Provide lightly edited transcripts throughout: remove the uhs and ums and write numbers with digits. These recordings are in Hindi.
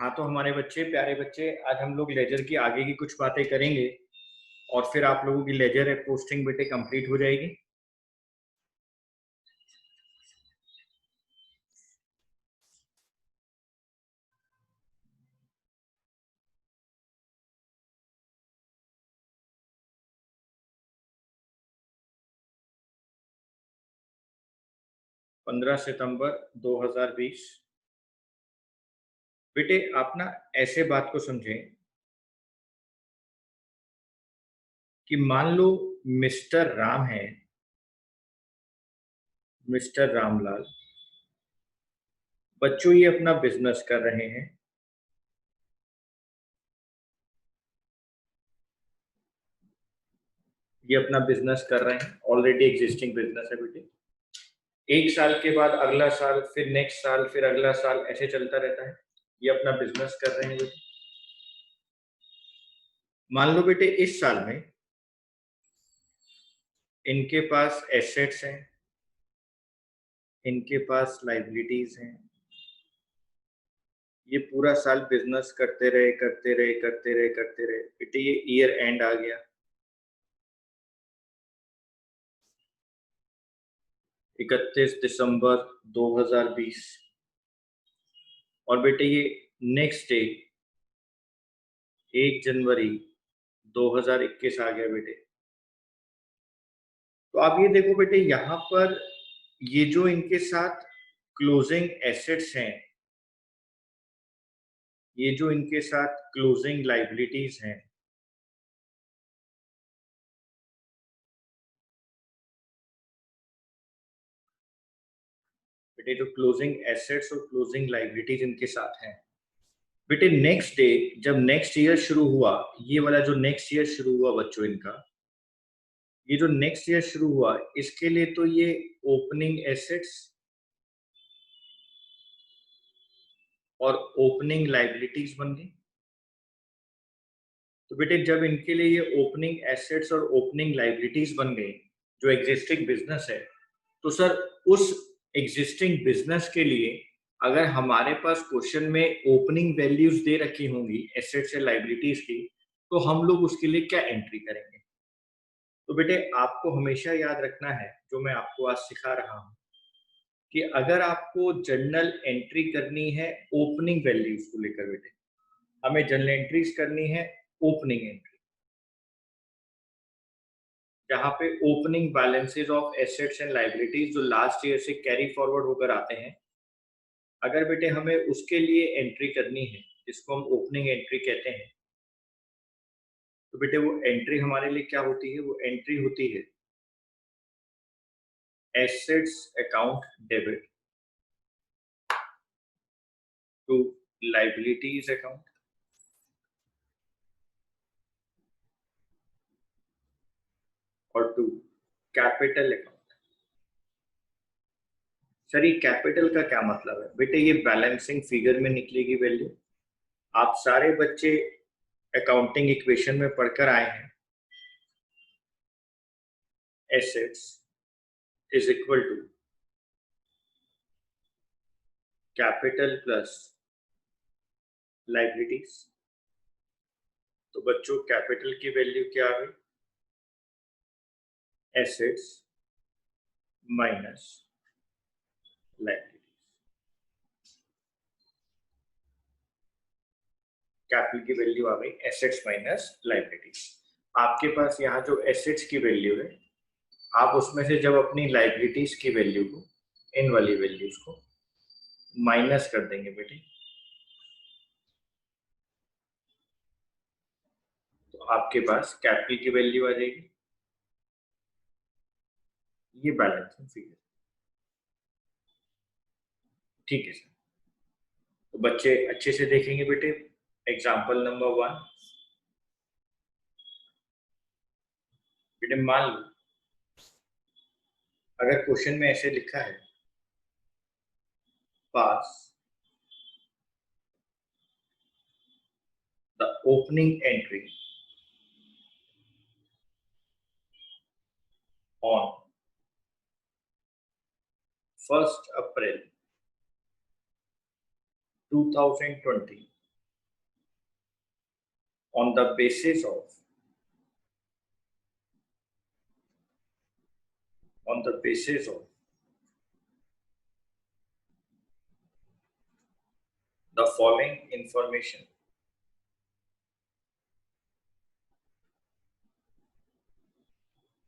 हाँ, तो हमारे बच्चे, प्यारे बच्चे, आज हम लोग लेजर की आगे की कुछ बातें करेंगे और फिर आप लोगों की लेजर पोस्टिंग बेटे कंप्लीट हो जाएगी। पंद्रह सितंबर 2020। बेटे आप ना ऐसे बात को समझें कि मान लो मिस्टर राम है, मिस्टर रामलाल, बच्चों ये अपना बिजनेस कर रहे हैं। ये अपना बिजनेस कर रहे हैं, ऑलरेडी एग्जिस्टिंग बिजनेस है बेटे। एक साल के बाद अगला साल, फिर नेक्स्ट साल, फिर अगला साल, ऐसे चलता रहता है। ये अपना बिजनेस कर रहे हैं बेटे। मान लो बेटे इस साल में इनके पास एसेट्स हैं, इनके पास लाइबिलिटीज हैं। ये पूरा साल बिजनेस करते रहे करते रहे करते रहे करते रहे बेटे, ये ईयर एंड आ गया 31 दिसंबर 2020। और बेटे ये नेक्स्ट डे 1 जनवरी 2021 आ गया बेटे। तो आप ये देखो बेटे, यहाँ पर ये जो इनके साथ क्लोजिंग एसेट्स हैं, ये जो इनके साथ क्लोजिंग लाइबिलिटीज हैं, बेटे जो क्लोजिंग एसेट्स और क्लोजिंग लाइबिलिटीज इनके साथ हैं बेटे, नेक्स्ट डे जब नेक्स्ट ईयर शुरू हुआ, ये वाला जो नेक्स्ट ईयर शुरू हुआ बच्चों इनका, ये जो नेक्स्ट ईयर शुरू हुआ इसके लिए तो ये ओपनिंग एसेट्स और ओपनिंग लाइबिलिटीज बन गई। तो बेटे जब इनके लिए ये ओपनिंग एसेट्स और ओपनिंग लाइबिलिटीज बन गई, जो एग्जिस्टिंग बिजनेस है, तो सर उस एग्जिस्टिंग बिजनेस के लिए अगर हमारे पास क्वेश्चन में ओपनिंग वैल्यूज दे रखी होंगी एसेट्स या लाइबिलिटीज की, तो हम लोग उसके लिए क्या एंट्री करेंगे? तो बेटे आपको हमेशा याद रखना है जो मैं आपको आज सिखा रहा हूं, कि अगर आपको जर्नल एंट्री करनी है ओपनिंग वैल्यूज को लेकर बेटे, हमें जर्नल एंट्रीज करनी है ओपनिंग एंट्री, जहां पे opening balances of assets and liabilities जो लास्ट ईयर से कैरी फॉरवर्ड होकर आते हैं, अगर बेटे हमें उसके लिए एंट्री करनी है जिसको हम ओपनिंग एंट्री कहते हैं, तो बेटे वो एंट्री हमारे लिए क्या होती है? वो एंट्री होती है assets account debit to liabilities account और टू कैपिटल अकाउंट। सर ये कैपिटल का क्या मतलब है? बेटे ये बैलेंसिंग फिगर में निकलेगी वैल्यू। आप सारे बच्चे अकाउंटिंग इक्वेशन में पढ़कर आए हैं, assets is equal to capital plus liabilities. तो बच्चों कैपिटल की वैल्यू क्या आ गई? Assets minus liabilities. कैपिटल की वैल्यू आ गई एसेट्स माइनस लाइबिलिटीज। आपके पास यहाँ जो एसेट्स की वैल्यू है, आप उसमें से जब अपनी लाइबिलिटीज की वैल्यू को, इन वाली वैल्यूज को माइनस कर देंगे बेटे, तो आपके पास कैपिटल की वैल्यू आ जाएगी। ये बैलेंसिंग फिगर, ठीक है सर। तो बच्चे अच्छे से देखेंगे बेटे। एग्जाम्पल नंबर 1, बेटे मान लो अगर क्वेश्चन में ऐसे लिखा है, pass the opening entry on 1 April 2020 on the basis of the following information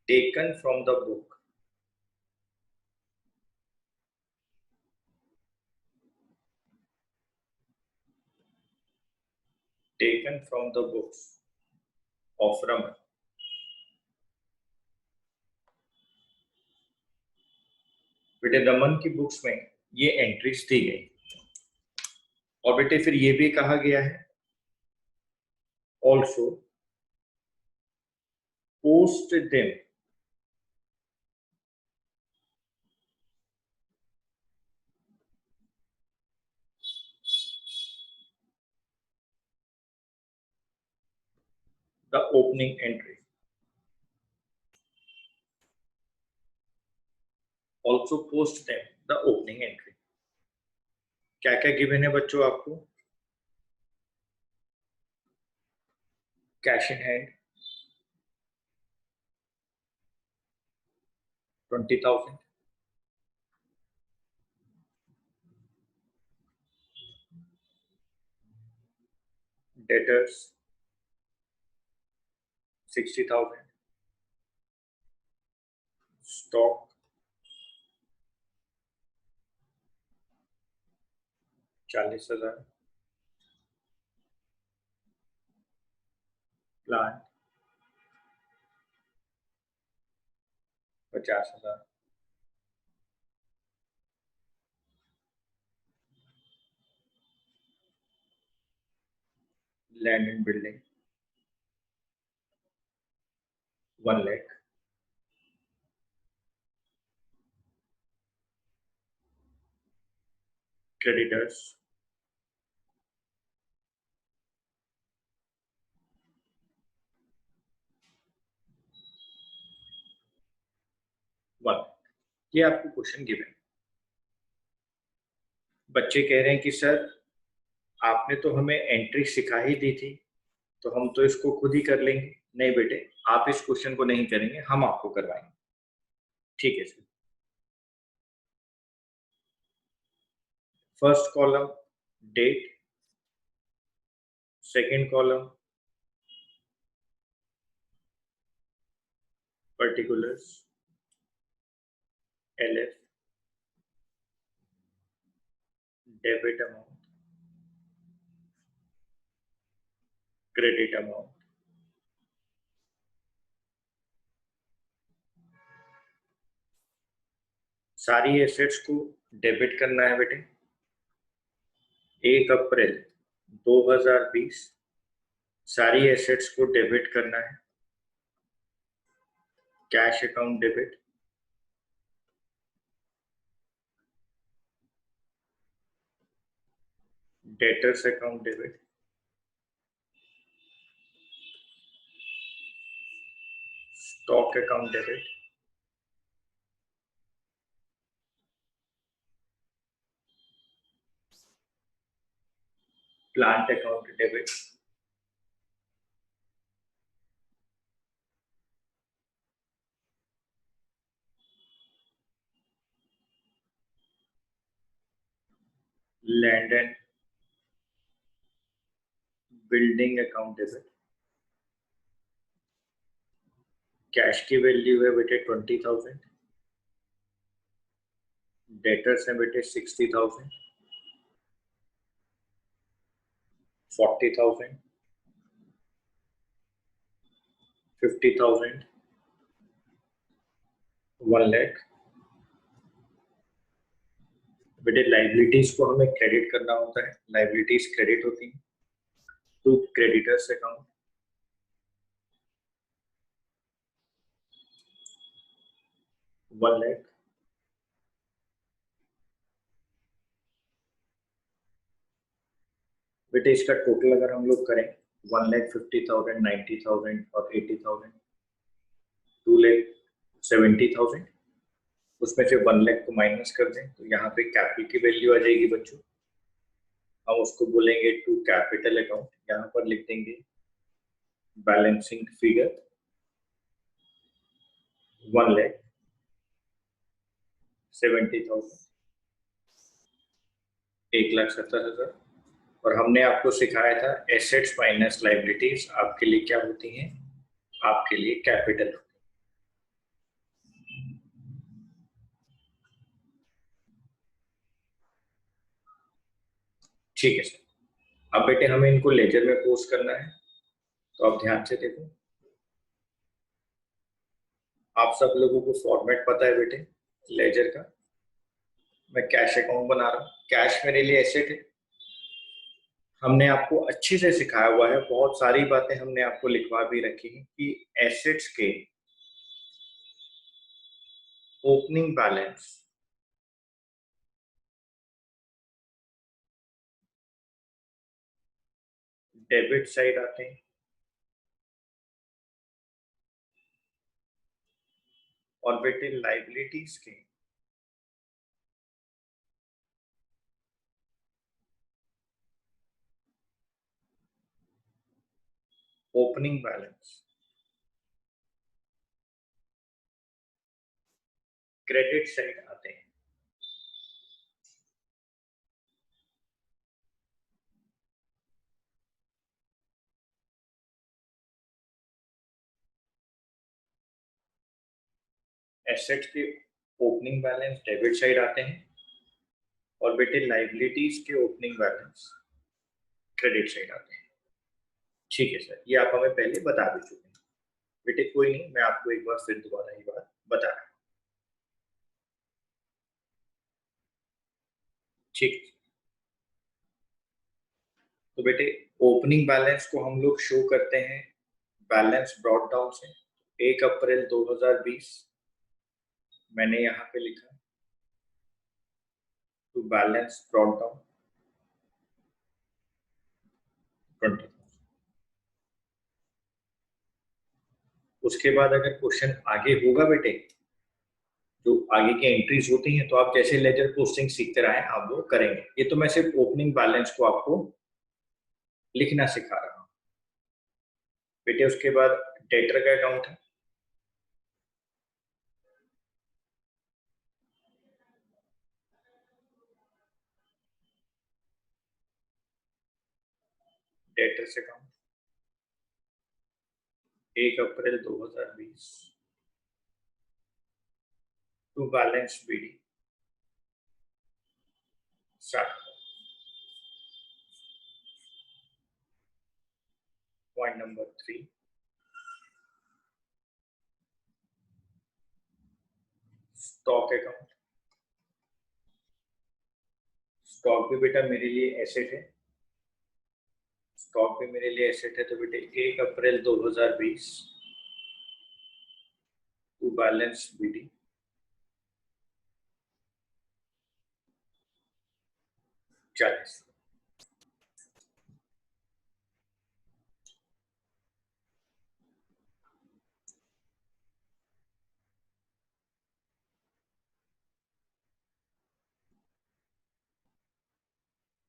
taken from the book books of Raman. बेटे रमन की बुक्स में ये एंट्रीज दी गई और बेटे फिर ये भी कहा गया है also post them the opening entry also post them the opening entry. क्या क्या गिवन है बच्चों आपको? Cash in hand 20,000, debtors 60,000, stock 40,000, plant 50,000, land and building 1 lakh, creditors 1 lakh. ये आपको क्वेश्चन गिवन। बच्चे कह रहे हैं कि सर आपने तो हमें एंट्री सिखा ही दी थी तो हम तो इसको खुद ही कर लेंगे। नहीं बेटे, आप इस क्वेश्चन को नहीं करेंगे, हम आपको करवाएंगे। ठीक है sir. First column date, second column particulars LF, debit amount, credit amount, सारी एसेट्स को डेबिट करना है बेटे। 1 अप्रैल 2020 सारी एसेट्स को डेबिट करना है। Cash account debit, debtors account debit, stock account debit, plant account debit, land and building account debit. Cash की वैल्यू है बेटे 20,000, डेटर्स है बेटे 60,000, 40,000, 50,000, 1 लाख। बेटे लाइबिलिटीज को हमें क्रेडिट करना होता है, लाइबिलिटीज क्रेडिट होती हैं to creditors account. One lakh, बेटे इसका टोटल अगर हम लोग करें 1,50,000, 90,000 और 80,000, 2,70,000, उसमें से 1 लाख को माइनस कर दें तो यहाँ पे कैपिटल की वैल्यू आ जाएगी बच्चों। हम उसको बोलेंगे टू कैपिटल अकाउंट, यहाँ पर लिख देंगे बैलेंसिंग फिगर 1,70,000, 1,70,000। और हमने आपको सिखाया था एसेट्स माइनस लाइबिलिटीज आपके लिए क्या होती हैं, आपके लिए कैपिटल। ठीक है सर। अब बेटे हमें इनको लेजर में पोस्ट करना है, तो आप ध्यान से देखो। आप सब लोगों को फॉर्मेट पता है बेटे लेजर का। मैं कैश अकाउंट बना रहा हूँ, कैश मेरे लिए एसेट है। हमने आपको अच्छे से सिखाया हुआ है, बहुत सारी बातें हमने आपको लिखवा भी रखी है कि एसेट्स के ओपनिंग बैलेंस डेबिट साइड आते हैं और बेटे लाइबिलिटीज के ओपनिंग बैलेंस क्रेडिट साइड आते हैं। एसेट्स के ओपनिंग बैलेंस डेबिट साइड आते हैं और बेटे लाइबिलिटीज के ओपनिंग बैलेंस क्रेडिट साइड आते हैं। ठीक है सर, ये आप हमें पहले बता भी चुके हैं बेटे, कोई नहीं, मैं आपको एक बार फिर दोबारा ये बात बता रहा हूँ। ठीक है। तो बेटे ओपनिंग बैलेंस को हम लोग शो करते हैं बैलेंस ब्रॉट डाउन से। 1 अप्रैल 2020 मैंने यहाँ पे लिखा टू बैलेंस ब्रॉट डाउन 20। उसके बाद अगर क्वेश्चन आगे होगा बेटे, जो आगे की एंट्रीज होती हैं, तो आप जैसे लेजर पोस्टिंग सीखते रहे आप वो करेंगे। ये तो मैं सिर्फ ओपनिंग बैलेंस को आपको लिखना सिखा रहा हूँ बेटे। उसके बाद डेटर का अकाउंट है, debtors account 1 April 2020 to balance B D start. Point number 3, stock account. Stock भी बेटा मेरे लिए एसेट है, स्टॉक भी मेरे लिए एसेट है। तो बेटे 1 April 2020 to balance B D 40।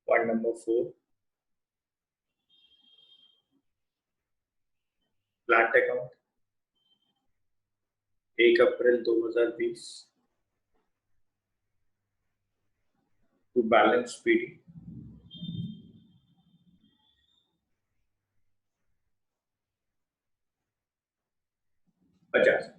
Point number 4, plant account 1 April 2020 to balance B D 50।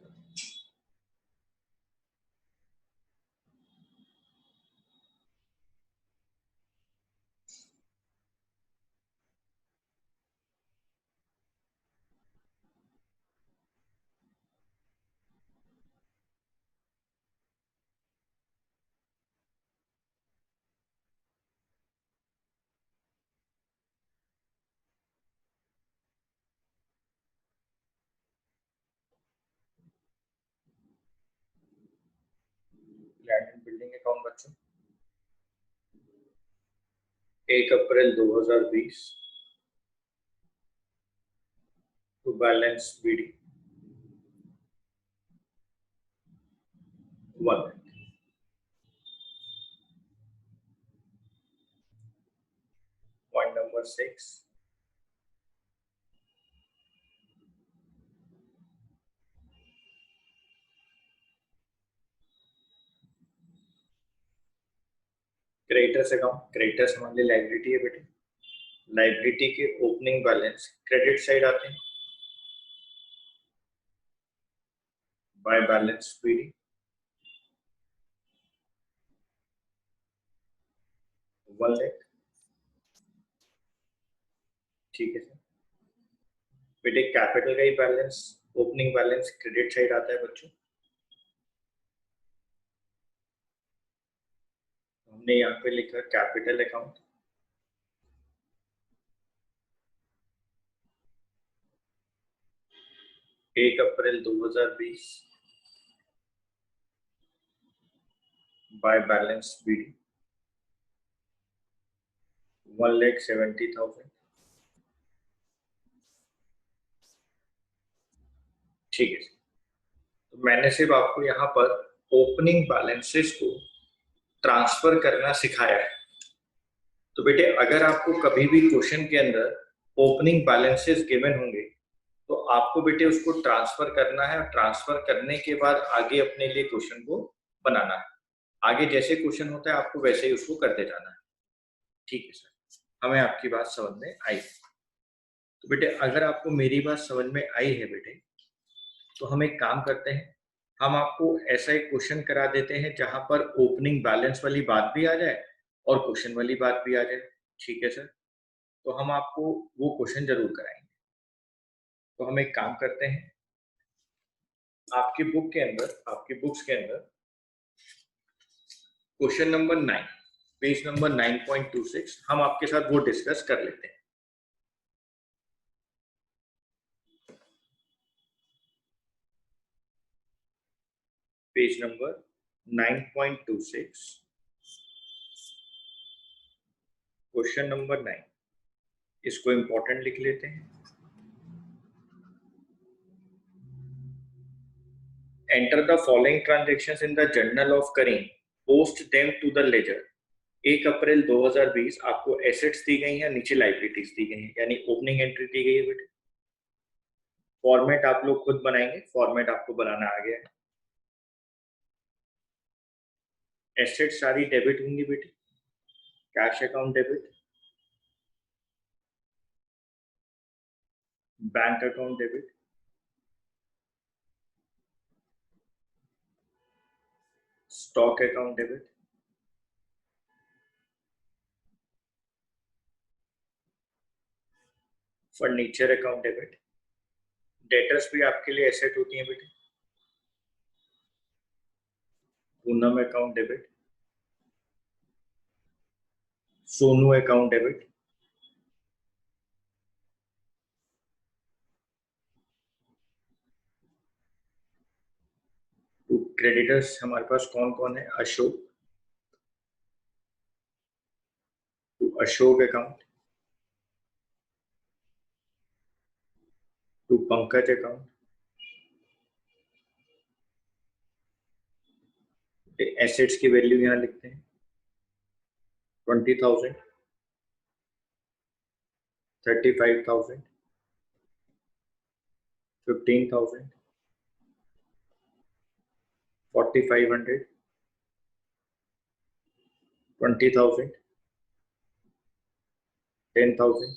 Land and building account बच्चों 1 April 2020 to balance B D 1। Point number 6, creditors account, creditors हमारे लिए लाइबिलिटी है बेटे। लाइबिलिटी के ओपनिंग बैलेंस क्रेडिट साइड आते हैं बाय बैलेंस पीडी 1 लाख। ठीक है सर। बेटे कैपिटल का ही balance opening balance credit side आता है बच्चों। हमने यहाँ पे लिखा capital account, 1 April 2020 by balance BD 1,70,000। ठीक है। तो मैंने सिर्फ आपको यहाँ पर ओपनिंग बैलेंसेस को ट्रांसफर करना सिखाया है। तो बेटे अगर आपको कभी भी क्वेश्चन के अंदर ओपनिंग बैलेंसेस गिवन होंगे तो आपको बेटे उसको ट्रांसफर करना है, और ट्रांसफर करने के बाद आगे अपने लिए क्वेश्चन को बनाना है। आगे जैसे क्वेश्चन होता है आपको वैसे ही उसको करते जाना है। ठीक है सर, हमें आपकी बात समझ में आई। तो बेटे अगर आपको मेरी बात समझ में आई है बेटे, तो हम एक काम करते हैं, हम आपको ऐसा एक क्वेश्चन करा देते हैं जहां पर ओपनिंग बैलेंस वाली बात भी आ जाए और क्वेश्चन वाली बात भी आ जाए। ठीक है सर, तो हम आपको वो क्वेश्चन जरूर कराएंगे। तो हम एक काम करते हैं, आपकी बुक के अंदर, आपकी बुक्स के अंदर क्वेश्चन नंबर 9, पेज नंबर 9.26 हम आपके साथ वो डिस्कस कर लेते हैं। पेज नंबर 9.26 क्वेश्चन नंबर 9, इसको इंपॉर्टेंट लिख लेते हैं। Enter the following transactions in the journal of Karim, post them to the ledger. 1 April 2020 आपको एसेट्स दी गई हैं, नीचे लाइबिलिटीज दी गई हैं, यानी ओपनिंग एंट्री दी गई है बेटे। फॉर्मेट आप लोग खुद बनाएंगे, फॉर्मेट आपको बनाना आ गया है। एसेट्स सारी डेबिट होंगी बेटे, cash account debit, bank account debit, stock account debit, furniture account debit. Debtors भी आपके लिए एसेट होती हैं बेटे। Poonam account debit, Sonu account debit, तो क्रेडिटर्स हमारे पास कौन कौन है? अशोक, तो Ashok account, to Pankaj account. Assets की वैल्यू यहाँ लिखते हैं 20,000, 35,000, 15,000, 4,500, 20,000, 10,000,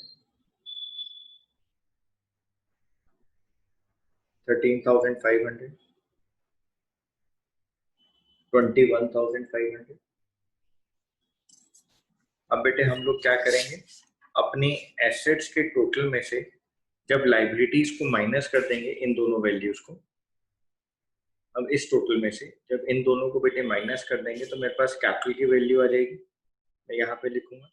13,500, 21,500। अब बेटे हम लोग क्या करेंगे, अपनी एसेट्स के टोटल में से जब लाइबिलिटीज को माइनस कर देंगे, इन दोनों वैल्यूज को, अब इस टोटल में से जब इन दोनों को बेटे माइनस कर देंगे तो मेरे पास कैपिटल की वैल्यू आ जाएगी। मैं यहाँ पे लिखूंगा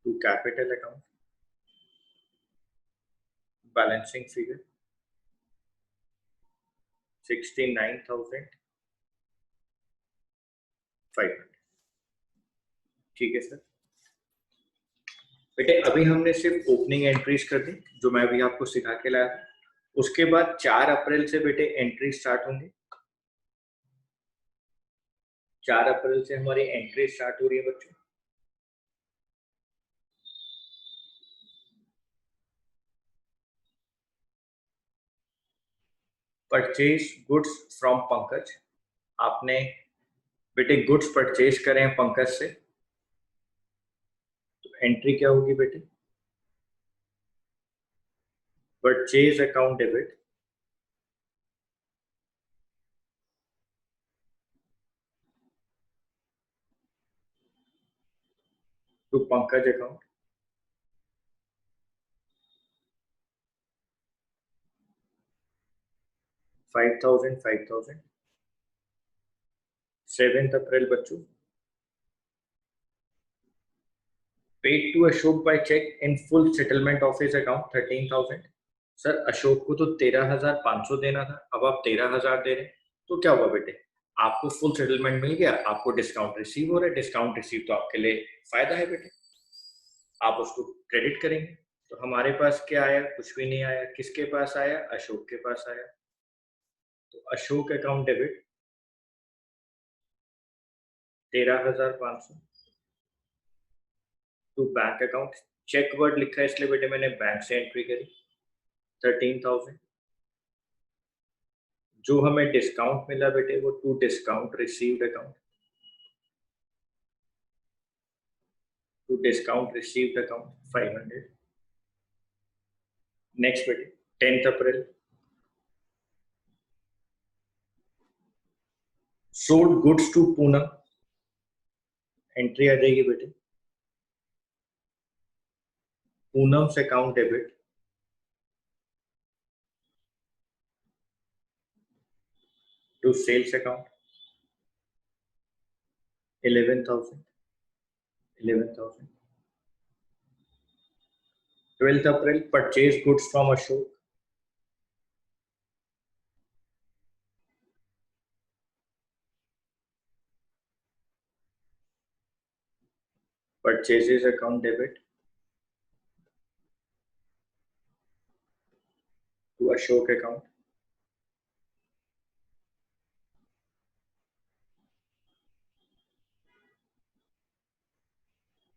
to capital account, balancing figure 69,500। ठीक है सर। बेटे अभी हमने सिर्फ ओपनिंग एंट्रीज कर दी जो मैं अभी आपको सिखा के लाया। उसके बाद 4 अप्रैल से बेटे एंट्री स्टार्ट होंगी। 4 अप्रैल से हमारी एंट्री स्टार्ट हो रही है बच्चों। परचेज गुड्स फ्रॉम पंकज, आपने बेटे गुड्स परचेज करे हैं पंकज से, तो एंट्री क्या होगी बेटे? Purchase account debit to Pankaj account, 5,000 5,000। 7th April बच्चों, paid to Ashok by cheque in full settlement of his account 13,000। Sir Ashok को तो 13,500 देना था, अब आप 13,000 दे रहे हैं, तो क्या हुआ बेटे? आपको फुल सेटलमेंट मिल गया, आपको डिस्काउंट रिसीव हो रहा है, डिस्काउंट रिसीव तो आपके लिए फायदा है बेटे, आप उसको क्रेडिट करेंगे। तो हमारे पास क्या आया? कुछ भी नहीं आया। किसके पास आया? अशोक के पास आया। तो Ashok account debit 13,500 to bank account, cheque word लिखा है इसलिए बेटे मैंने बैंक से एंट्री करी 13,000। जो हमें डिस्काउंट मिला बेटे वो to discount received account, to discount received account 500। Next बेटे 10th April, sold goods to Poonam, entry आ जाएगी बेटे पूनम से account debit to sales account 11,000 11,000। 12th April, purchase goods from Ashok, purchases account debit to Ashok account.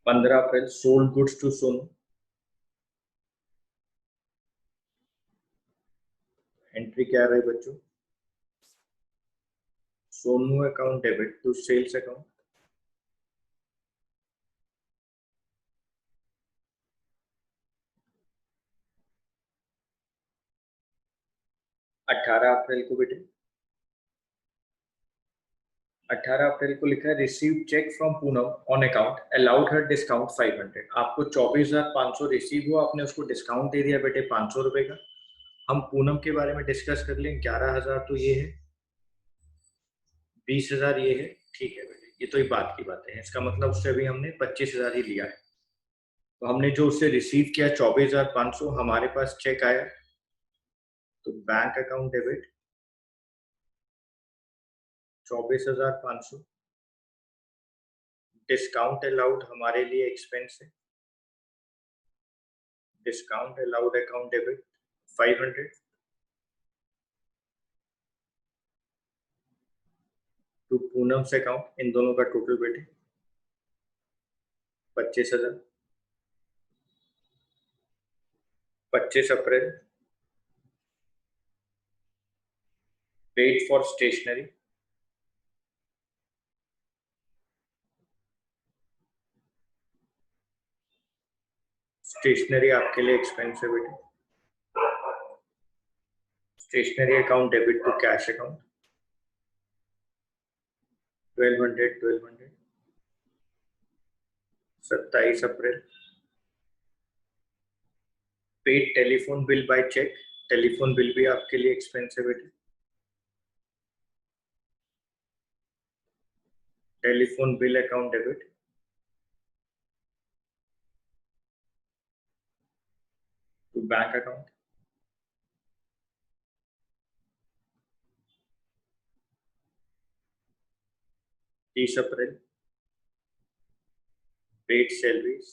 15 April, sold goods to Sonu, entry क्या रही बच्चों? Sonu account debit to sales account. 18 April को बेटे, 18 अप्रैल को लिखा है receive cheque from Poonam on account allowed her discount 500। आपको 24,500 रिसीव हुआ, आपने उसको डिस्काउंट दे दिया बेटे 500 रुपए का। हम पूनम के बारे में डिस्कस कर लें। 11,000 तो ये है, 20,000 ये है, ठीक है बेटे, ये तो एक बात की बात है। इसका मतलब उससे अभी हमने 25,000 ही लिया है। तो हमने जो उससे रिसीव किया 24,500, हमारे पास चेक आया, तो bank account debit 24,500, discount allowed हमारे लिए एक्सपेंस है, discount allowed account debit 500 to Poonam से अकाउंट, इन दोनों का टोटल बेटे 25,000। 25 April, paid for stationery, stationery आपके लिए एक्सपेंस है बेटे, stationery account debit to cash account 1200 1200। 27 April, paid telephone bill by cheque, telephone bill भी आपके लिए एक्सपेंस है बेटे, telephone bill account debit to bank account. 30 April, paid salaries,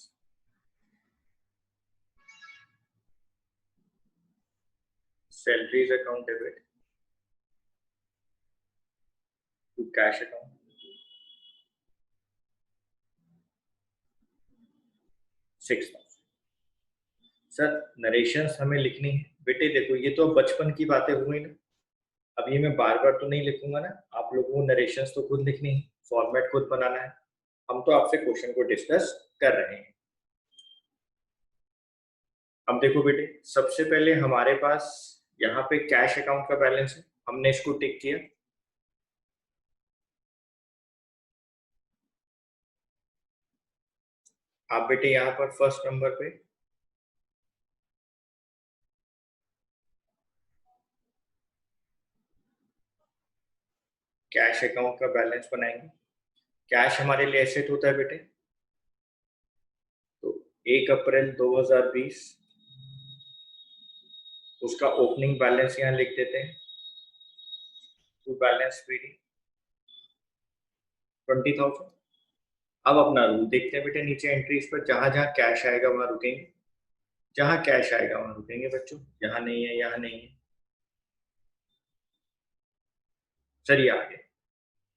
salaries account debit to cash account. Six. Sir narrations हमें लिखनी है बेटे, देखो ये तो बचपन की बातें हुई ना, अब ये मैं बार बार तो नहीं लिखूंगा ना, आप आप लोगों को नरेशंस तो खुद लिखनी है, फॉर्मेट खुद बनाना है, हम तो आपसे क्वेश्चन को डिस्कस कर रहे हैं। अब देखो बेटे, सबसे पहले हमारे पास यहाँ पे कैश अकाउंट का बैलेंस है, हमने इसको टिक किया। आप बेटे यहाँ पर फर्स्ट नंबर पे कैश अकाउंट का बैलेंस बनाएंगे। कैश हमारे लिए एसेट होता है बेटे, तो 1 अप्रैल 2020 उसका ओपनिंग बैलेंस यहाँ लिख देते हैं, टू बैलेंस पीडी 20,000। अब अपना रूल देखते हैं बेटे, नीचे एंट्रीज पर जहां जहां कैश आएगा वहां रुकेंगे, जहां कैश आएगा वहां रुकेंगे बच्चों, यहाँ नहीं है यहाँ नहीं है। सर ये आ गया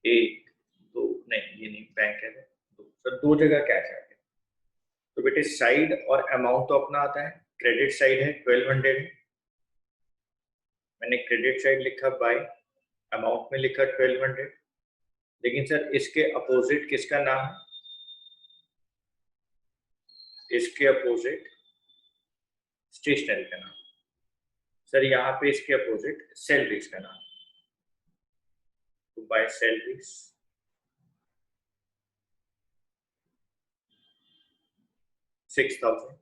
1 2, नहीं ये नहीं, बैंक है 2, सर 2 जगह कैश आ गया। तो बेटे साइड और अमाउंट तो अपना आता है, क्रेडिट साइड है 1200 है, मैंने क्रेडिट साइड लिखा बाय, अमाउंट में लिखा 1200। लेकिन सर इसके अपोजिट किसका नाम है, इसके अपोजिट स्टेशनरी का नाम। सर यहाँ पे इसके अपोजिट सैलरीज का नाम, तो बाय सैलरीज 6,000।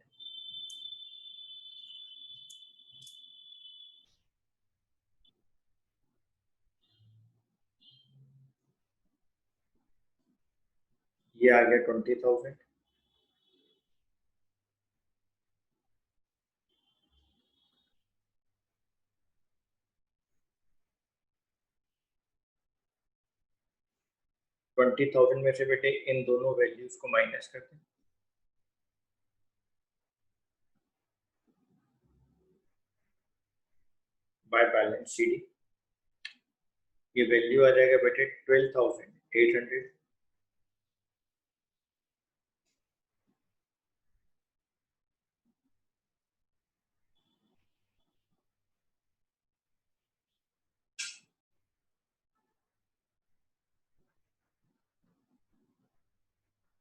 ये आ गया 20,000। में से बेटे इन दोनों वैल्यूज को माइनस करते हैं, बाय बैलेंस शीट। ये वैल्यू आ जाएगा बेटे 12,800।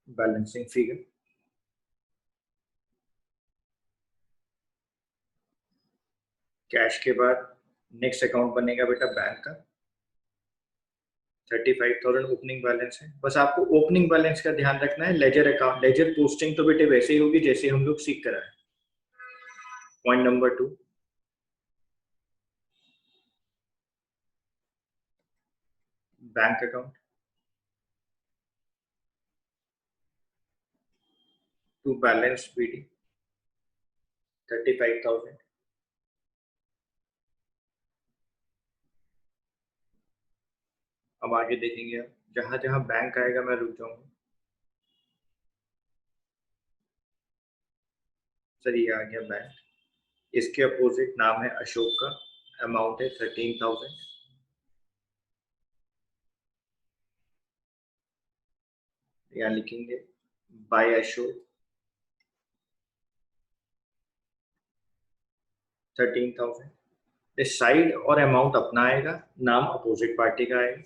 बैलेंसिंग फिगर, कैश के बाद नेक्स्ट अकाउंट बनेगा बेटा बैंक का, 35,000 ओपनिंग बैलेंस है। बस आपको ओपनिंग बैलेंस का ध्यान रखना है, लेजर अकाउंट लेजर पोस्टिंग तो बेटे वैसे ही होगी जैसे हम लोग सीख कर आए। Point number 2, bank account to balance B D 35,000। अब आगे देखेंगे, आप जहां जहां बैंक आएगा मैं रुक जाऊंगा। सर ये आ गया बैंक, इसके अपोजिट नाम है अशोक का, अमाउंट है 13,000। यहाँ लिखेंगे बाय अशोक 13,000। इस साइड और अमाउंट अपना आएगा, नाम अपोजिट पार्टी का आएगा,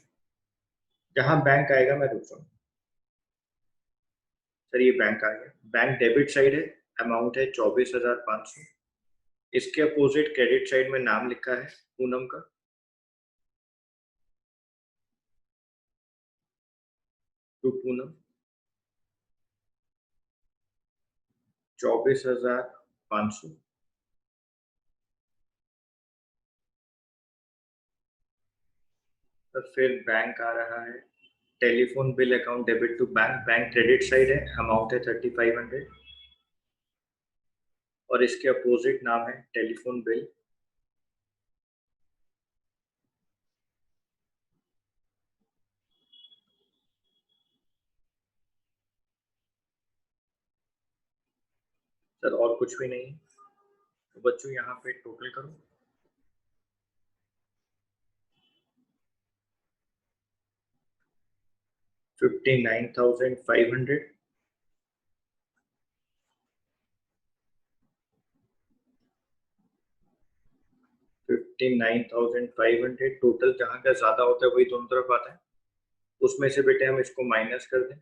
जहां बैंक आएगा मैं रुक जाऊंगा। सर ये बैंक आ गया, बैंक डेबिट साइड है, अमाउंट है 24,500। इसके अपोजिट क्रेडिट साइड में नाम लिखा है पूनम का, टू पूनम 24,500। तो फिर बैंक आ रहा है, telephone bill account debit to bank, bank credit side है, अमाउंट है 3,500। और इसके अपोजिट नाम है टेलीफोन बिल, सर और कुछ भी नहीं। तो बच्चों यहाँ पे टोटल करो, 59,500 59,500 टोटल, जहां का ज्यादा होता है वही दोनों तरफ आता है। उसमें से बेटे हम इसको माइनस कर दें,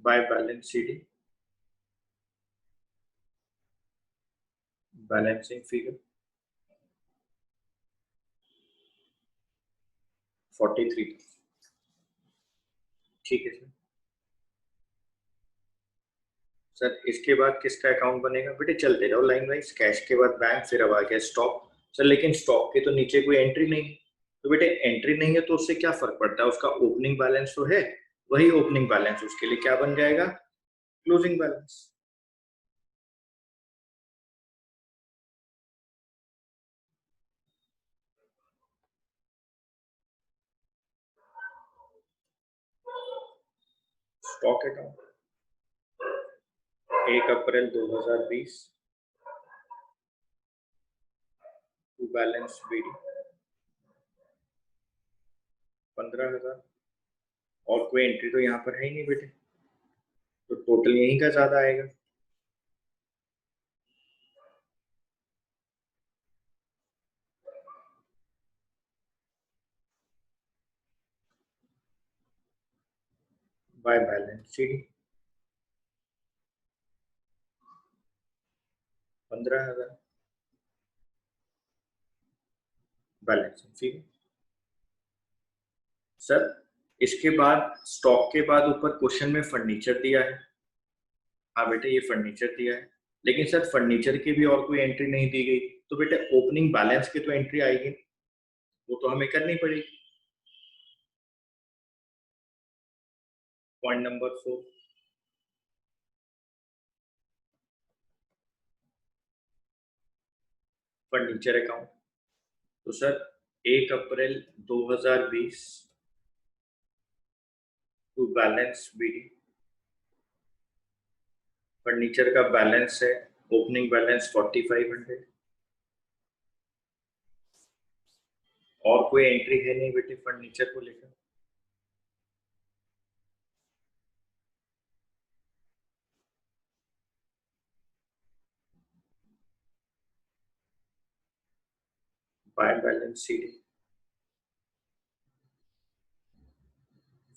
bye balance CD, balancing figure 43। ठीक है सर। सर इसके बाद किसका अकाउंट बनेगा बेटे? चलते जाओ लाइन वाइज। कैश के बाद बैंक, फिर अब आ गया स्टॉक। सर लेकिन स्टॉक के तो नीचे कोई एंट्री नहीं है, तो बेटे एंट्री नहीं है तो उससे क्या फर्क पड़ता है? उसका ओपनिंग बैलेंस तो है, वही ओपनिंग बैलेंस उसके लिए क्या बन जाएगा? Closing balance. Stock account 1 April 2020 to balance BD 15,000। और कोई एंट्री तो यहाँ पर है ही नहीं बेटे, तो टोटल यहीं का ज्यादा आएगा। Bye balance CD 15,000 balancing figure. Sir इसके बाद स्टॉक के बाद ऊपर क्वेश्चन में फर्नीचर दिया है। हाँ बेटे ये फर्नीचर दिया है, लेकिन सर फर्नीचर की भी और कोई एंट्री नहीं दी गई, तो बेटे ओपनिंग बैलेंस की तो एंट्री आएगी, वो तो हमें करनी पड़ेगी। Point number 4, furniture account. तो sir 1 April 2020 to balance BD, furniture का बैलेंस है, ओपनिंग बैलेंस 4500। और कोई एंट्री है नहीं बेटे फर्नीचर को लेकर। Bye balance CD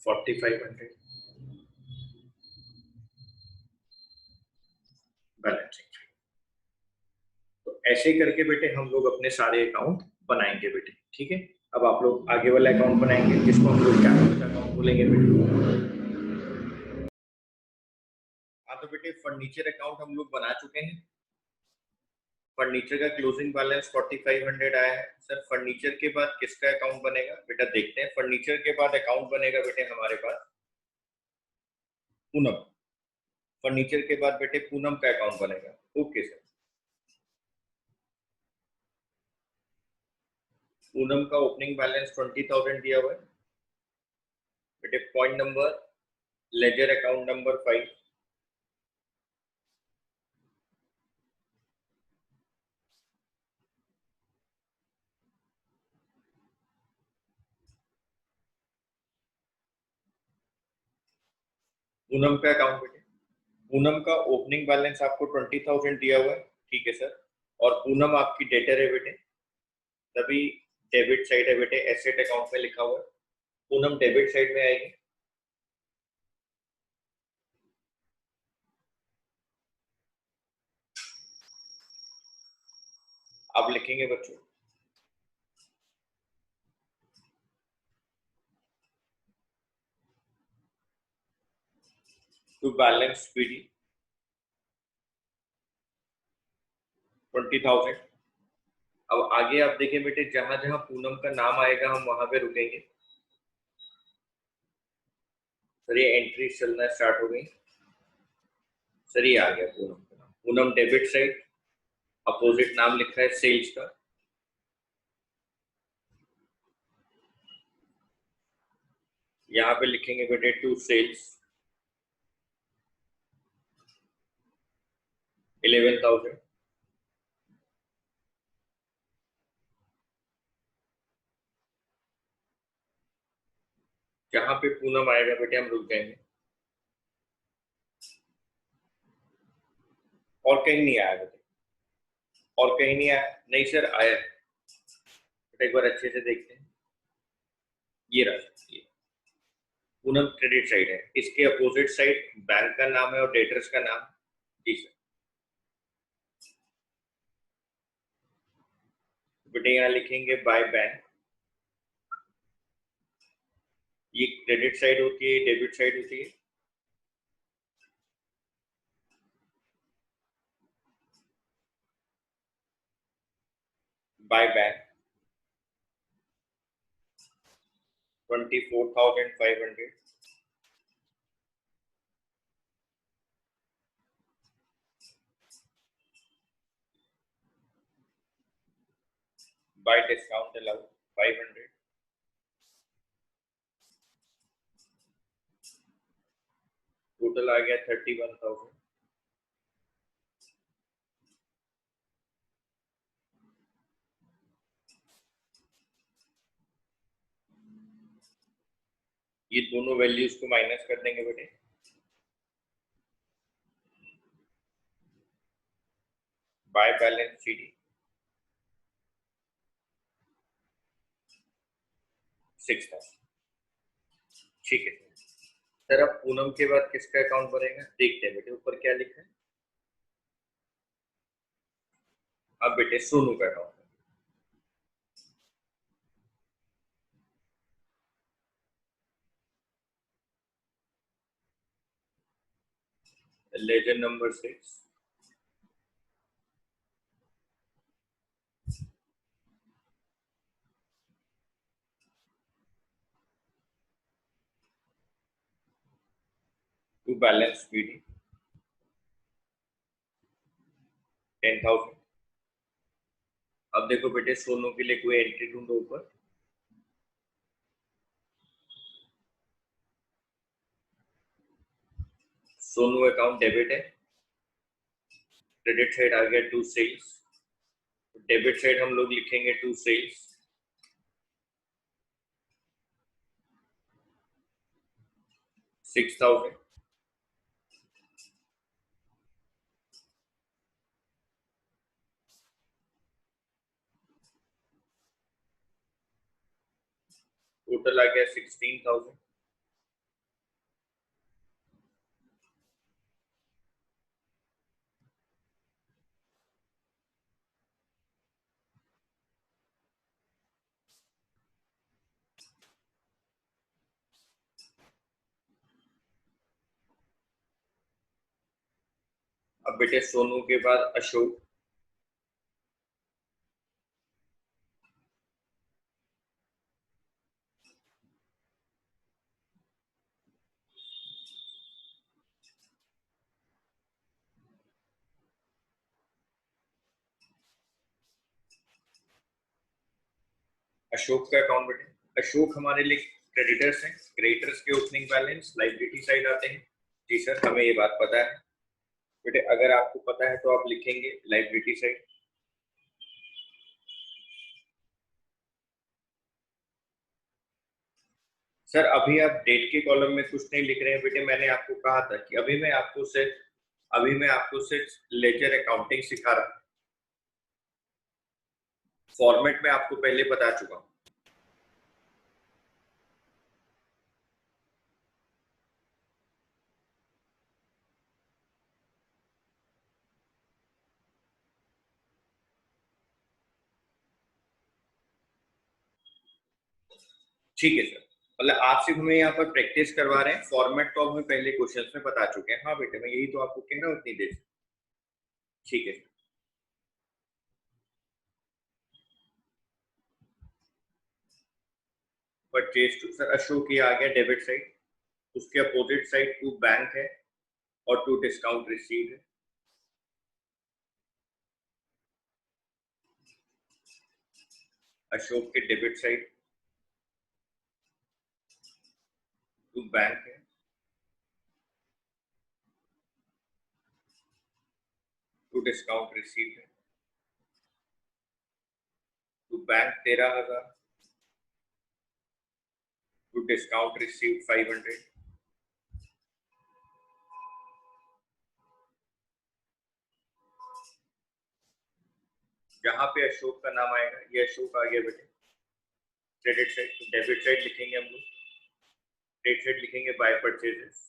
4500 balancing. तो ऐसे करके बेटे हम लोग अपने सारे अकाउंट बनाएंगे बेटे, ठीक है। अब आप लोग आगे वाला अकाउंट बनाएंगे जिसको हम लोग कैपिटल अकाउंट बोलेंगे बेटे। हाँ तो बेटे फर्नीचर अकाउंट हम लोग बना चुके हैं। फर्नीचर का क्लोजिंग बैलेंस 4500 आया है। सर फर्नीचर के बाद किसका अकाउंट बनेगा बेटा? देखते हैं। फर्नीचर के बाद अकाउंट बनेगा बेटे हमारे पास पूनम। फर्नीचर के बाद बेटे पूनम का अकाउंट बनेगा। Okay sir. पूनम का ओपनिंग बैलेंस 20,000 दिया हुआ है बेटे। Point number, ledger account number 5, Poonam का अकाउंट बेटे। पूनम का ओपनिंग बैलेंस आपको 20,000 दिया हुआ है, ठीक है सर। और पूनम आपकी डेटर है बेटे, तभी डेबिट साइड है बेटे, एसेट अकाउंट में लिखा हुआ है। पूनम डेबिट साइड में आएगी। आप लिखेंगे बच्चों टू बैलेंस पीडी 20,000। अब आगे आप देखिए बेटे, जहां जहां पूनम का नाम आएगा हम वहां पे रुकेंगे। सर ये एंट्री चलना स्टार्ट हो गई। सर ये आ गया पूनम का नाम। पूनम डेबिट साइड, अपोजिट नाम लिखा है सेल्स का। यहाँ पे लिखेंगे बेटे टू सेल्स 11,000। जहां पे पूनम आएगा बेटे हम रुक जाएंगे। और कहीं नहीं आया बेटे, और कहीं नहीं आया? नहीं सर आया। बेटा एक बार अच्छे से देखते हैं, ये रहा, ये पूनम क्रेडिट साइड है, इसके अपोजिट साइड बैंक का नाम है और डेटर्स का नाम। जी सर। बेटे यहाँ लिखेंगे बाय बैंक, ये क्रेडिट साइड होती है, डेबिट साइड होती है। By bank 24,500, by discount allowed 500, total आ गया 31,000। ये दोनों वैल्यूज को माइनस कर देंगे बेटे, बाय बैलेंस शीट 6,000। ठीक है सर, अब पूनम के बाद किसका अकाउंट बनेगा देखते हैं बेटे, ऊपर क्या लिखा है। अब बेटे सोनू का account, ledger number 6, to balance PD 10,000। अब देखो बेटे सोनू के लिए कोई एंट्री ढूंढो ऊपर। सोनू अकाउंट डेबिट है, क्रेडिट साइड आ गया टू सेल्स, डेबिट साइड हम लोग लिखेंगे टू सेल्स, 6,000। टोटल आ गया 16,000। अब बेटे सोनू के बाद अशोक, अशोक का अकाउंट बेटे, अशोक हमारे लिए क्रेडिटर्स हैं, क्रेडिटर्स के ओपनिंग बैलेंस लाइबिलिटी साइड आते हैं। जी सर हमें ये बात पता है बेटे, अगर आपको पता है तो आप लिखेंगे लाइबिलिटी साइड। सर अभी आप डेट के कॉलम में कुछ नहीं लिख रहे हैं बेटे, मैंने आपको कहा था कि अभी मैं आपको सिर्फ लेजर अकाउंटिंग सिखा रहा हूं, फॉर्मेट में आपको पहले बता चुका हूं। ठीक है सर, मतलब आप सिर्फ हमें यहाँ पर प्रैक्टिस करवा रहे हैं, फॉर्मेट तो हमें पहले क्वेश्चंस में बता चुके हैं। हाँ बेटे मैं यही तो आपको कह रहा हूँ उतनी देर। ठीक है sir. Purchase to sir Ashok ये आ गया डेबिट साइड, उसके अपोजिट साइड टू बैंक है और टू डिस्काउंट रिसीव है। अशोक के डेबिट साइड टू बैंक है, टू डिस्काउंट रिसीव है, to bank 13,000, to discount receive 500। जहां पे अशोक का नाम आएगा, ये अशोक आ गया बेटे। क्रेडिट साइड, तो डेबिट साइड लिखेंगे हम लोग, क्रेडिट साइड लिखेंगे by purchases.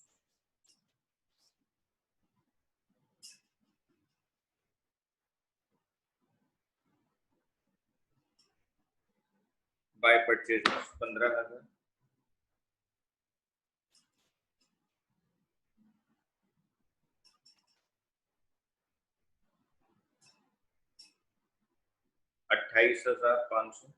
By purchases 15,000। ₹28,500।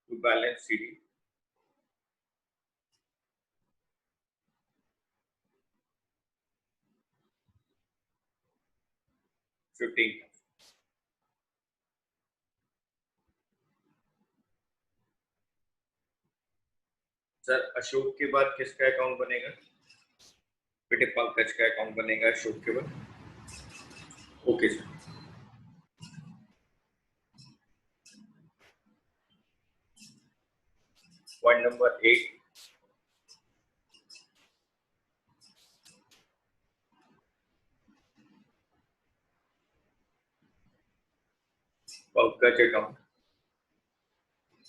To balance CD. ₹15,000। Sir Ashok के बाद किसका अकाउंट बनेगा बेटे? पंकज का अकाउंट बनेगा अशोक के बाद। Okay sir. Point number 8, Pankaj account.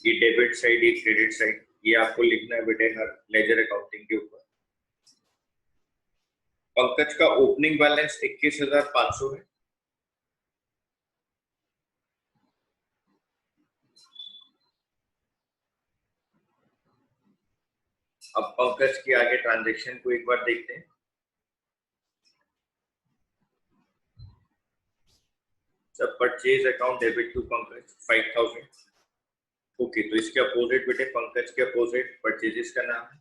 ये डेबिट साइड, ये क्रेडिट साइड, ये आपको लिखना है बेटे हर लेजर अकाउंटिंग के ऊपर। पंकज का ओपनिंग बैलेंस 21,500 है। अब पंकज के आगे ट्रांजैक्शन को एक बार देखते हैं। सब purchase account debit to Pankaj 5,000। Okay, तो इसके अपोजिट बेटे, पंकज के अपोजिट परचेजेस का नाम है।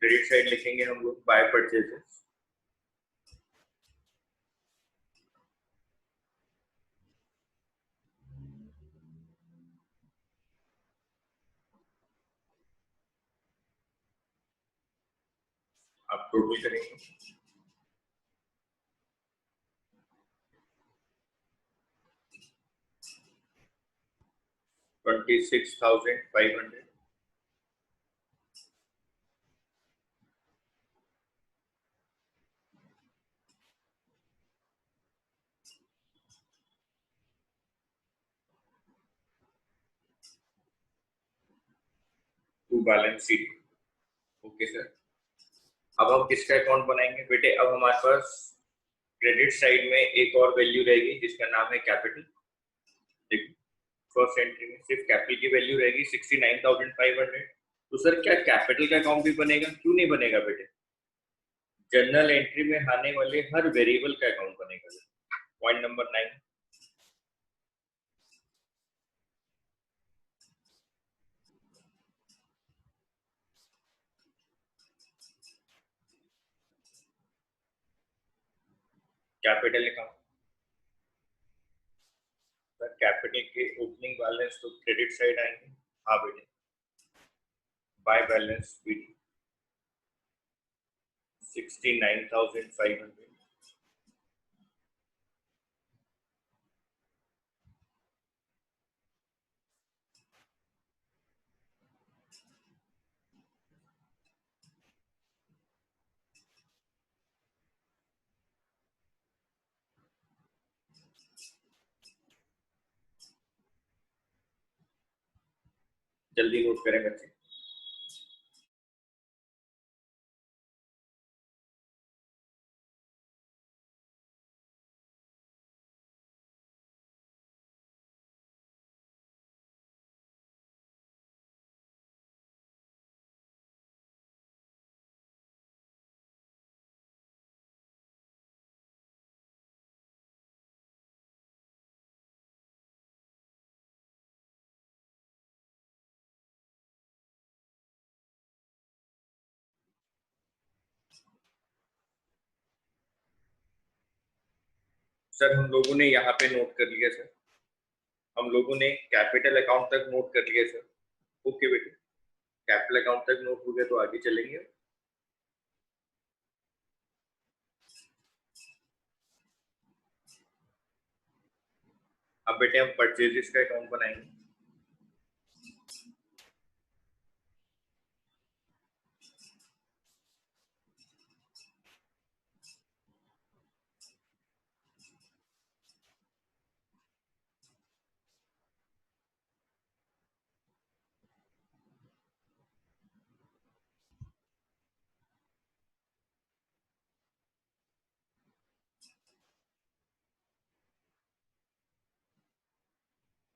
क्रेडिट साइड लिखेंगे हम लोग बाय परचेजेस। आप टोटल करेंगे 26,500। To balance sheet. Okay sir. अब हम किसका अकाउंट बनाएंगे बेटे? अब हमारे पास क्रेडिट साइड में एक और वैल्यू रहेगी जिसका नाम है कैपिटल। देखो, फर्स्ट एंट्री में सिर्फ कैपिटल की वैल्यू रहेगी 69,500। तो सर क्या कैपिटल का अकाउंट भी बनेगा? क्यों नहीं बनेगा बेटे? जर्नल एंट्री में आने वाले हर वेरिएबल का अकाउंट बनेगा। Point number 9, capital account. Sir capital के ओपनिंग बैलेंस तो क्रेडिट साइड आएंगे। हाँ बेटे, बाय बैलेंस बीडी 69,500। जल्दी नोट करें बच्चे। सर हम लोगों ने यहाँ पे नोट कर लिया सर। हम लोगों ने कैपिटल अकाउंट तक नोट कर लिया सर। ओके बेटे, कैपिटल अकाउंट तक नोट हो गया तो आगे चलेंगे। अब बेटे हम परचेजेस का अकाउंट बनाएंगे।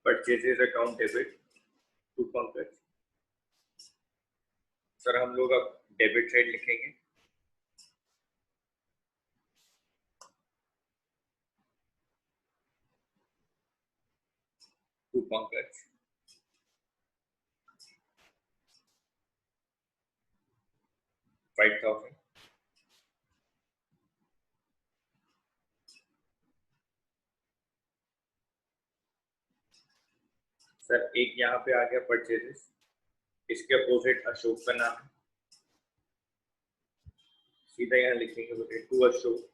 Purchases account debit to Pankaj. Sir हम लोग अब डेबिट साइड लिखेंगे। टू पंकज 5000। सर एक यहाँ पे आ गया परचेजेस, इसके अपोजिट अशोक का नाम है, सीधा यहाँ लिखेंगे बेटे to Ashok.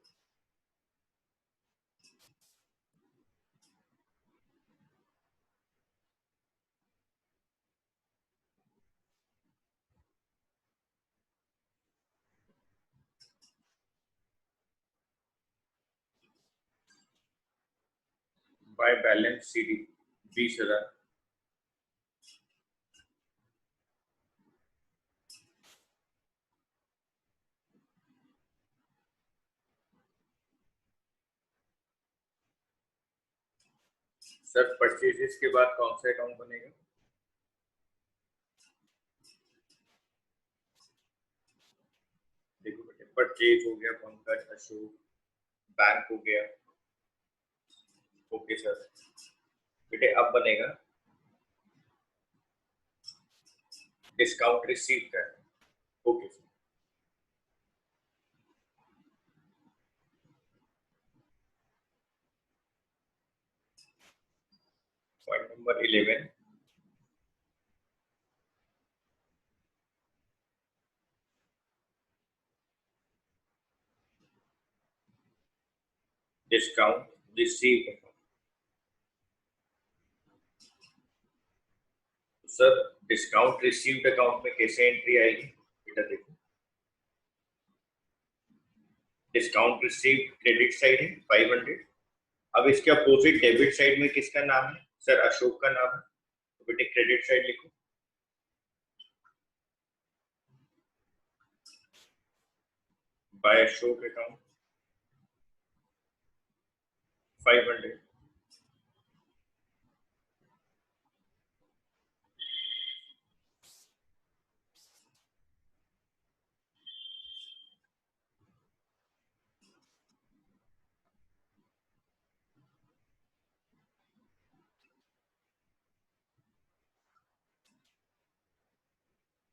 By balance CD 20,000। Sir purchases के बाद कौन सा अकाउंट बनेगा? देखो बेटे परचेज हो गया पंकज अशोक, बैंक हो गया। Okay sir. बेटे अब बनेगा डिस्काउंट रिसीव का। Okay sir. Point number 11, discount receive. Sir discount received account में कैसे एंट्री आएगी बेटा? देखो डिस्काउंट रिसीव्ड क्रेडिट साइड है 500। अब इसके अपोजिट डेबिट साइड में किसका नाम है? सर अशोक का नाम है, तो बेटे क्रेडिट साइड लिखो। By Ashok account 500।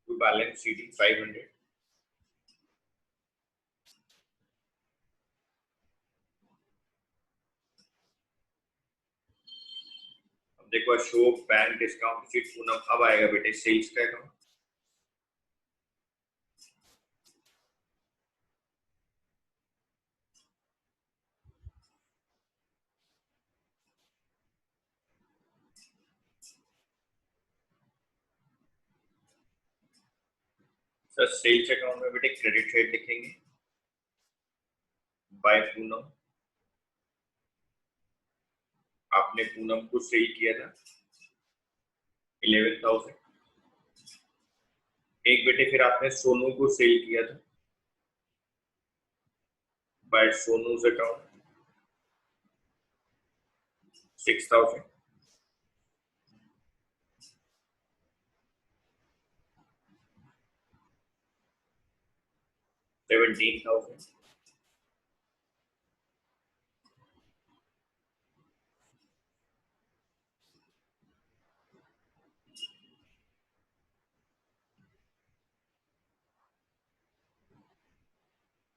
To balance CD 500। अब देखो Ashok bank discount receipt Poonam, अब आएगा बेटे सेल्स का अकाउंट। सर सेल्स अकाउंट में बेटे क्रेडिट साइड लिखेंगे बाय पूनम। आपने पूनम को सेल किया था 11,000। एक बेटे फिर आपने सोनू को सेल किया था by Sonu's account 6,000। $17,000।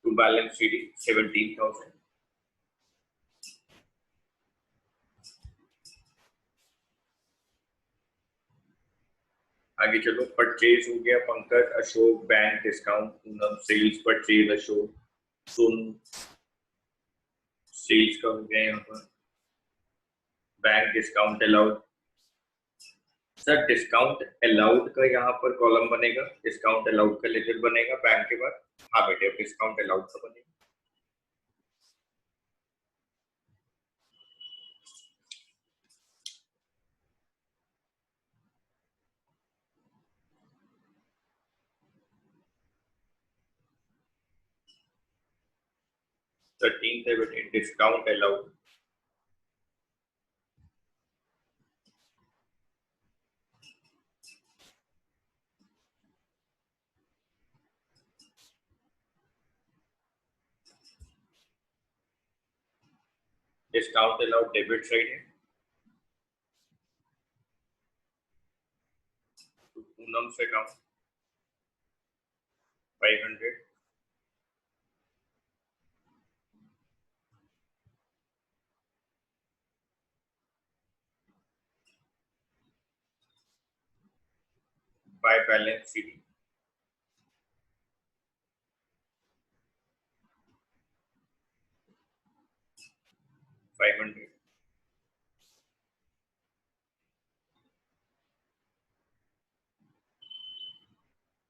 To balance CD 17,000। आगे चलो परचेज हो गया Pankaj Ashok, bank discount Poonam, sales purchase Ashok Sonu, sales का हो गया यहाँ पर bank discount allowed. Sir discount allowed का यहाँ पर कॉलम बनेगा, डिस्काउंट अलाउड का लेजर बनेगा बैंक के बाद। हाँ बेटे डिस्काउंट अलाउड का बनेगा। सर 13 है बेटे discount allowed. Discount allowed debit side है। तो पूनम से अकाउंट 500। Bye balance sheet 500।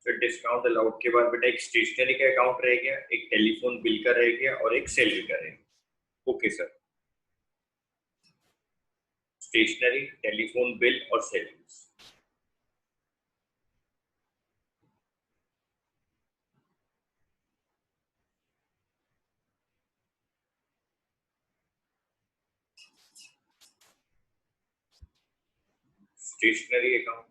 फिर डिस्काउंट अलाउड के बाद बेटा एक स्टेशनरी का अकाउंट रह गया, एक टेलीफोन बिल का रह गया और एक सैलरी का रह गया। Okay sir, stationery, telephone bill और salary. Stationery account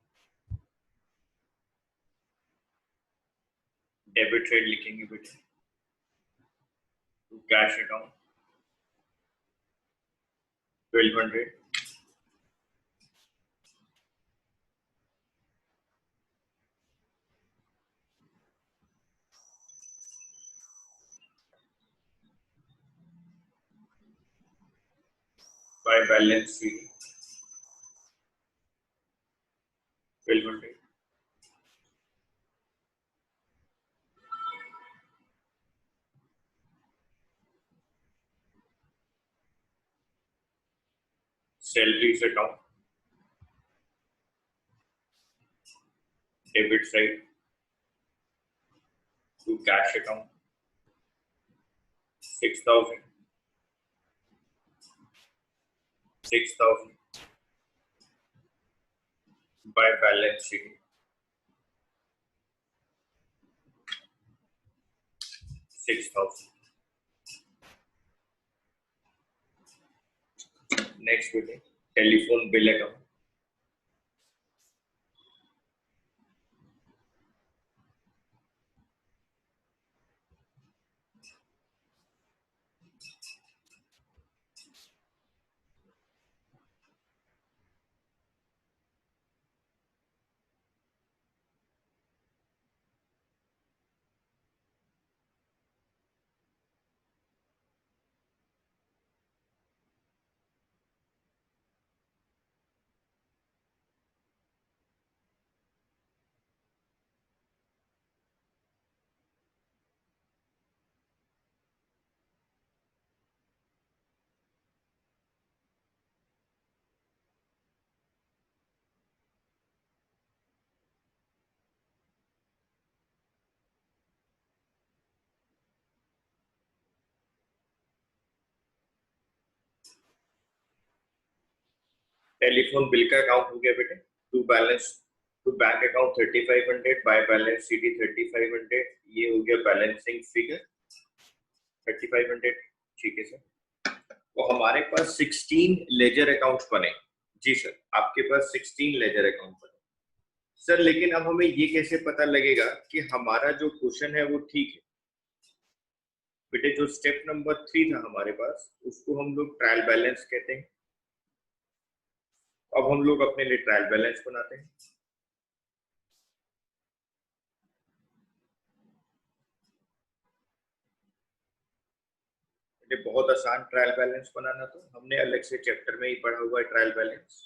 debit side लिखेंगे बेटे। Cash account 1200। By balance sheet 1200। Salaries account debit side to cash account 6000। 6000 by balance sheet 6000। Next बेटे telephone bill account telephone bill का अकाउंट हो गया बेटे। To balance to bank account 3500 by balance sheet 3500। ये हो गया बैलेंसिंग फिगर 3500। ठीक है सर। तो हमारे पास 16 लेजर अकाउंट्स बने। जी सर आपके पास 16 लेजर अकाउंट बने। सर लेकिन अब हमें ये कैसे पता लगेगा कि हमारा जो क्वेश्चन है वो ठीक है। बेटे जो स्टेप नंबर 3 था हमारे पास उसको हम लोग ट्रायल बैलेंस कहते हैं। अब हम लोग अपने लिए ट्रायल बैलेंस बनाते हैं। ये बहुत आसान ट्रायल बैलेंस बनाना, तो हमने अलग से चैप्टर में ही पढ़ा हुआ है trial balance.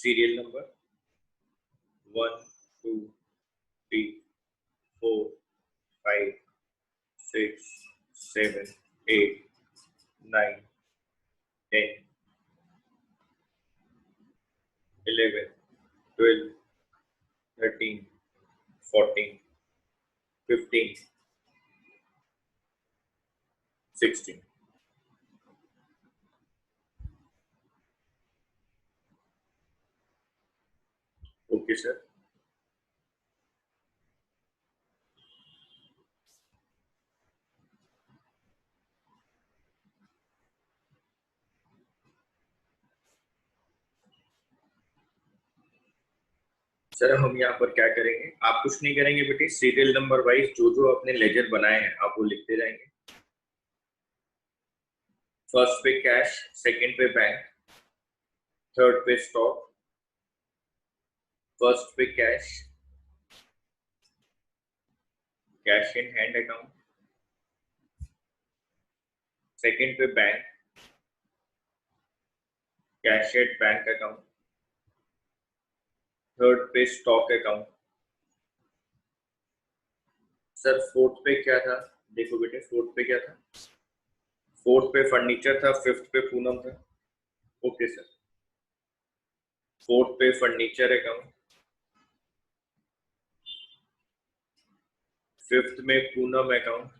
Serial number 1 2 3 4 5 6 7 8 9 10 11 12 13 14 15 16. Okay sir. Sir हम यहाँ पर क्या करेंगे, आप कुछ नहीं करेंगे बेटे, सीरियल नंबर वाइज जो जो आपने लेजर बनाए हैं आप वो लिखते जाएंगे. फर्स्ट पे कैश, सेकंड पे बैंक, थर्ड पे स्टॉक. फर्स्ट पे cash, cash in hand account. Second पे bank, cash at bank account. Third पे स्टॉक अकाउंट. सर फोर्थ पे क्या था, देखो बेटे फोर्थ पे क्या था, फोर्थ पे फर्नीचर था, फिफ्थ पे पूनम था. Okay sir. फोर्थ पे फर्नीचर अकाउंट, फिफ्थ में पूनम अकाउंट,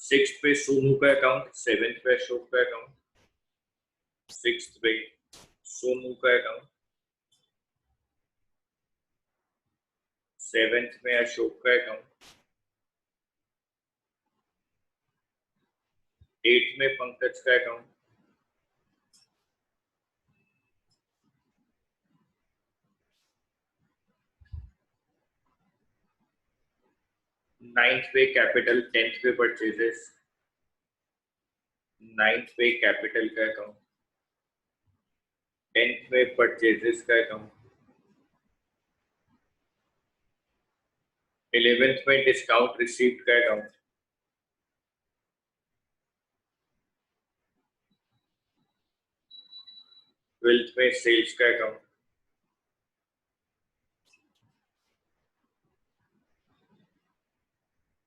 सिक्स पे सोनू का अकाउंट, सेवेंथ पे अशोक का अकाउंट, सिक्स पे सोनू का अकाउंट, सेवेंथ में अशोक का अकाउंट, एट में पंकज का अकाउंट, नाइन्थ पे कैपिटल, टेंथ पे परचेजेस, नाइन्थ पे कैपिटल का अकाउंट, टेंथ में परचेजेस का अकाउंट, 11th में डिस्काउंट रिसीव्ड का अकाउंट, 12th में सेल्स का अकाउंट,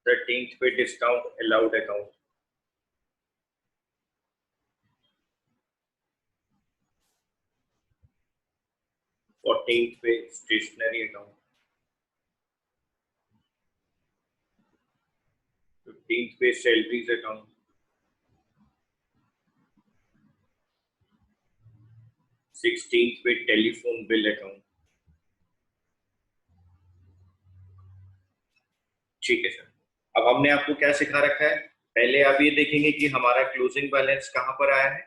13th पे डिस्काउंट अलाउड अकाउंट, 14th पे स्टेशनरी अकाउंट, 15th पे सैलरीज अकाउंट, 16th पे टेलीफोन बिल अकाउंट. ठीक है सर. अब हमने आपको क्या सिखा रखा है, पहले आप ये देखेंगे कि हमारा क्लोजिंग बैलेंस कहां पर आया है.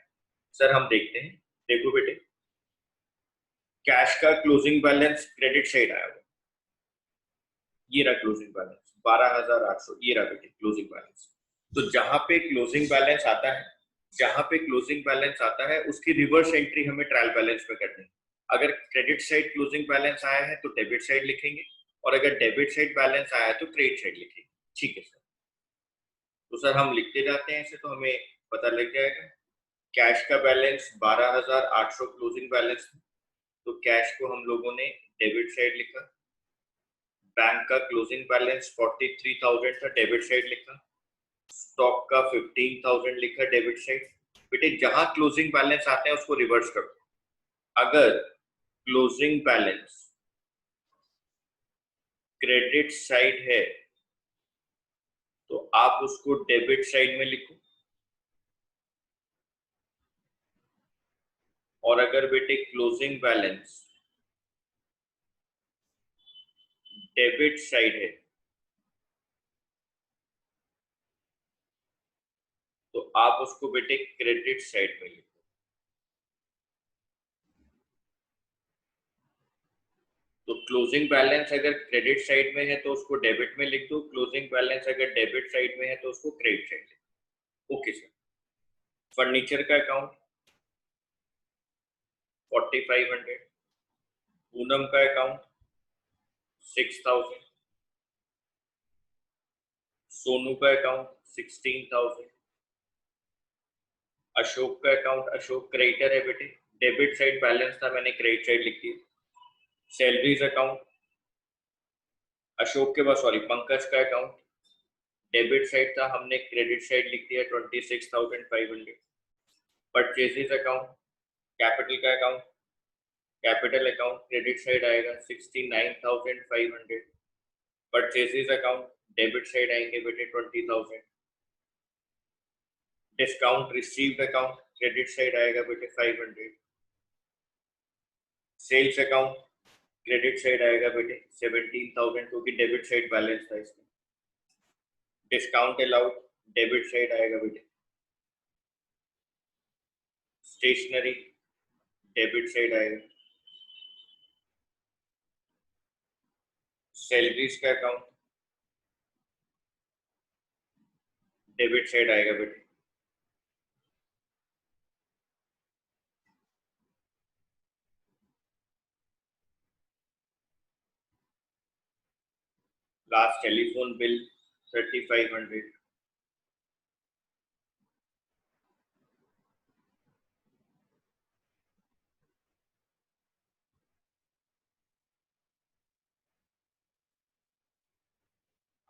सर हम देखते हैं, देखो बेटे कैश का क्लोजिंग बैलेंस क्रेडिट साइड आया हुआ, ये रहा क्लोजिंग बैलेंस 12,800, ये रहा बेटे क्लोजिंग बैलेंस. तो जहां पे क्लोजिंग बैलेंस आता है, जहां पे क्लोजिंग बैलेंस आता है उसकी रिवर्स एंट्री हमें ट्रायल बैलेंस में करनी है. अगर क्रेडिट साइड क्लोजिंग बैलेंस आया है तो डेबिट साइड लिखेंगे, और अगर डेबिट साइड बैलेंस आया है तो क्रेडिट साइड लिखेंगे. ठीक है सर. तो सर हम लिखते जाते हैं ऐसे तो हमें पता लग जाएगा. कैश का बैलेंस 12,800 क्लोजिंग बैलेंस, तो कैश को हम लोगों ने डेबिट साइड लिखा. बैंक का क्लोजिंग बैलेंस 43,000 था, डेबिट साइड लिखा. स्टॉक का 15,000 लिखा, डेबिट साइड. बेटे जहां क्लोजिंग बैलेंस आते हैं उसको रिवर्स कर दो. अगर क्लोजिंग बैलेंस क्रेडिट साइड है तो आप उसको डेबिट साइड में लिखो, और अगर बेटे क्लोजिंग बैलेंस डेबिट साइड है तो आप उसको बेटे क्रेडिट साइड में लिखो. तो क्लोजिंग बैलेंस अगर क्रेडिट साइड में है तो उसको डेबिट में लिख दो, क्लोजिंग बैलेंस अगर डेबिट साइड में है तो उसको क्रेडिट साइड लिख दो. Okay sir. फर्नीचर का अकाउंट 4,500, पूनम का अकाउंट 6,000, सोनू का अकाउंट 16,000, अशोक का अकाउंट, अशोक क्रेडिटर है बेटे, डेबिट साइड बैलेंस था, मैंने क्रेडिट साइड लिख दिया। सैलरीज अकाउंट, अशोक के पास, सॉरी पंकज का अकाउंट डेबिट साइड था, हमने क्रेडिट साइड लिख दिया 26,500। परचेजेस अकाउंट, कैपिटल का account, capital account credit side आएगा 69,500। परचेजेस अकाउंट डेबिट साइड आएंगे बेटे 20,000। Discount received account credit side आएगा बेटे 500। सेल्स अकाउंट क्रेडिट साइड आएगा बेटे 17,000 क्योंकि डेबिट साइड बैलेंस था इसमें। डिस्काउंट अलाउड डेबिट साइड आएगा बेटे। स्टेशनरी डेबिट साइड आएगा। सैलरीज का अकाउंट डेबिट साइड आएगा बेटे। Last telephone bill 3,500।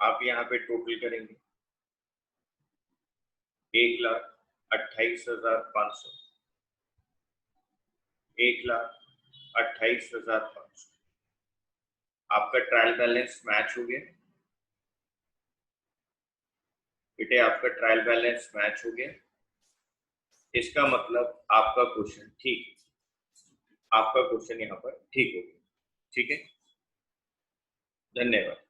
आप यहाँ पे टोटल करेंगे 1,28,500, 1,28,500। आपका ट्रायल बैलेंस मैच हो गया बेटे, आपका ट्रायल बैलेंस मैच हो गया। इसका मतलब आपका क्वेश्चन ठीक, आपका क्वेश्चन यहाँ पर ठीक हो गया। ठीक है, धन्यवाद।